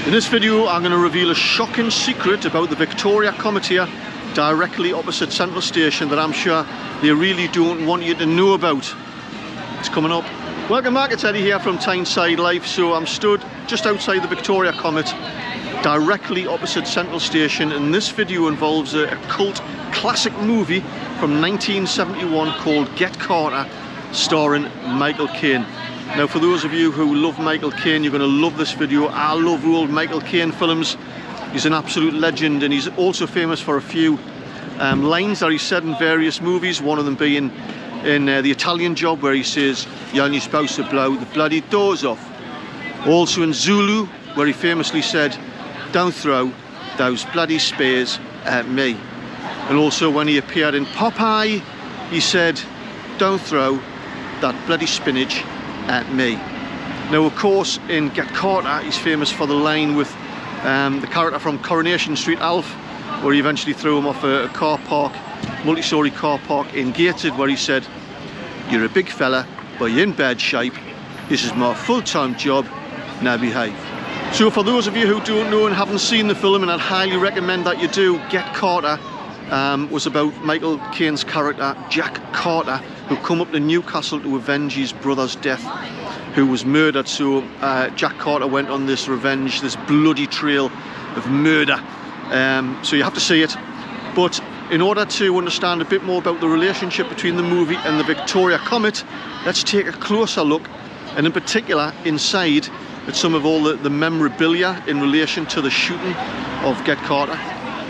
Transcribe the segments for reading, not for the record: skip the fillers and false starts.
In this video I'm going to reveal a shocking secret about the Victoria Comet here, directly opposite Central Station, that I'm sure they really don't want you to know about. It's coming up. Welcome back, it's Eddie here from Tyneside Life. So I'm stood just outside the Victoria Comet, directly opposite Central Station, and this video involves a cult classic movie from 1971 called Get Carter, starring Michael Caine. Now, for those of you who love Michael Caine, you're going to love this video. I love old Michael Caine films. He's an absolute legend, and he's also famous for a few lines that he said in various movies, one of them being in The Italian Job, where he says, "You're only supposed to blow the bloody doors off." Also in Zulu, where he famously said, "Don't throw those bloody spears at me." And also when he appeared in Popeye, he said, "Don't throw that bloody spinach at me." Now, of course, in Get Carter, he's famous for the line with the character from Coronation Street, Alf, where he eventually threw him off a car park, multi-storey car park in Gateshead, where he said, "You're a big fella, but you're in bad shape. This is my full-time job, now behave." So for those of you who don't know and haven't seen the film, and I'd highly recommend that you do, Get Carter was about Michael Caine's character, Jack Carter, who come up to Newcastle to avenge his brother's death, who was murdered. So Jack Carter went on this revenge, this bloody trail of murder. So you have to see it. But in order to understand a bit more about the relationship between the movie and the Victoria Comet, let's take a closer look, and in particular inside, at some of all the memorabilia in relation to the shooting of Get Carter.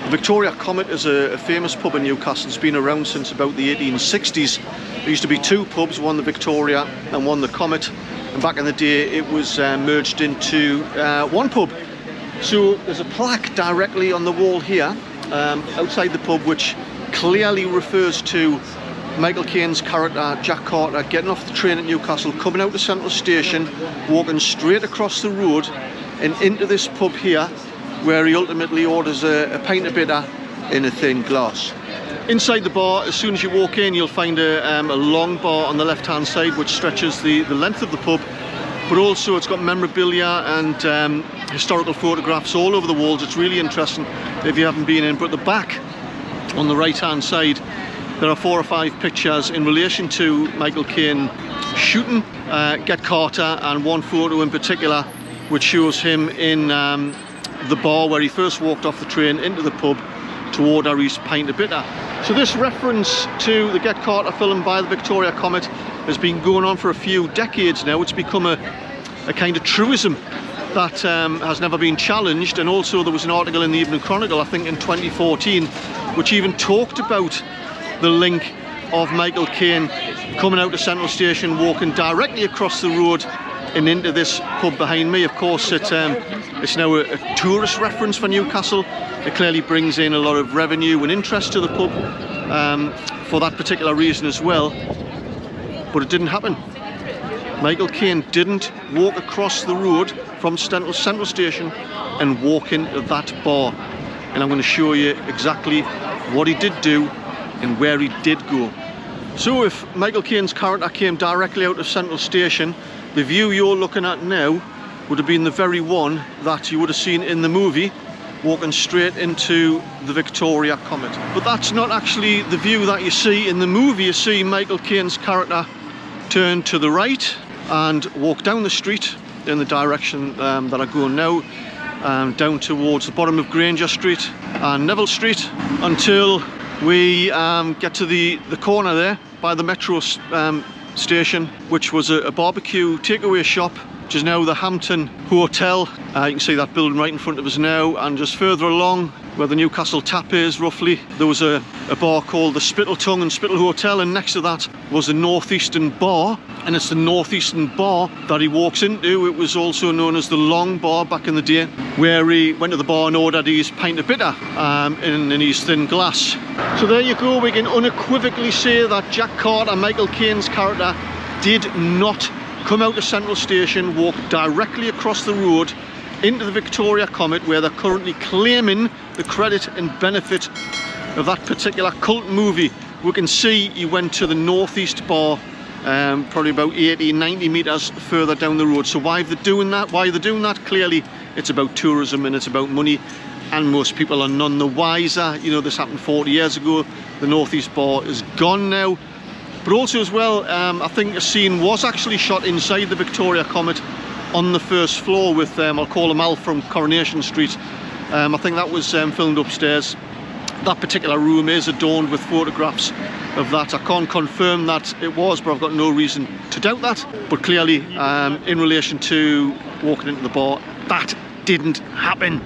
The Victoria Comet is a famous pub in Newcastle. It's been around since about the 1860s. There used to be two pubs, one the Victoria and one the Comet, and back in the day it was merged into one pub. So there's a plaque directly on the wall here outside the pub, which clearly refers to Michael Caine's character, Jack Carter, getting off the train at Newcastle, coming out to Central Station, walking straight across the road and into this pub here, where he ultimately orders a pint of bitter in a thin glass. Inside the bar, as soon as you walk in, you'll find a long bar on the left hand side, which stretches the length of the pub, but also it's got memorabilia and historical photographs all over the walls. It's really interesting if you haven't been in. But at the back, on the right hand side, there are 4 or 5 pictures in relation to Michael Caine shooting Get Carter, and one photo in particular which shows him in the bar where he first walked off the train into the pub to order his pint of bitter. So this reference to the Get Carter film by the Victoria Comet has been going on for a few decades now. It's become a kind of truism that has never been challenged. And also there was an article in the Evening Chronicle, I think in 2014, which even talked about the link of Michael Caine coming out of Central Station, walking directly across the road and into this pub behind me. Of course, it's now a tourist reference for Newcastle. It clearly brings in a lot of revenue and interest to the pub for that particular reason as well. But it didn't happen. Michael Caine didn't walk across the road from Central Station and walk into that bar. And I'm going to show you exactly what he did do and where he did go. So if Michael Caine's character came directly out of Central Station, the view you're looking at now would have been the very one that you would have seen in the movie, walking straight into the Victoria Comet. But that's not actually the view that you see in the movie. You see Michael Caine's character turn to the right and walk down the street in the direction that I go now, down towards the bottom of Granger Street and Neville Street, until we get to the corner there by the metro station, which was a barbecue takeaway shop, which is now the Hampton Hotel. You can see that building right in front of us now, and just further along where the Newcastle Tap is roughly, there was a bar called the Spittle Tongue and Spittle Hotel, and next to that was the Northeastern Bar, and it's the Northeastern Bar that he walks into. It was also known as the Long Bar back in the day, where he went to the bar and ordered his pint of bitter in his thin glass. So there you go, we can unequivocally say that Jack Carter, Michael Caine's character, did not come out of Central Station, walk directly across the road into the Victoria Comet, where they're currently claiming the credit and benefit of that particular cult movie. We can see he went to the Northeast Bar, probably about 80-90 metres further down the road. So why are they doing that? Clearly It's about tourism and it's about money, and most people are none the wiser. You know, this happened 40 years ago. The Northeast Bar is gone now. But also as well, I think a scene was actually shot inside the Victoria Comet on the first floor with, I'll call them Al from Coronation Street. I think that was filmed upstairs. That particular room is adorned with photographs of that. I can't confirm that it was, but I've got no reason to doubt that. But clearly, in relation to walking into the bar, that didn't happen.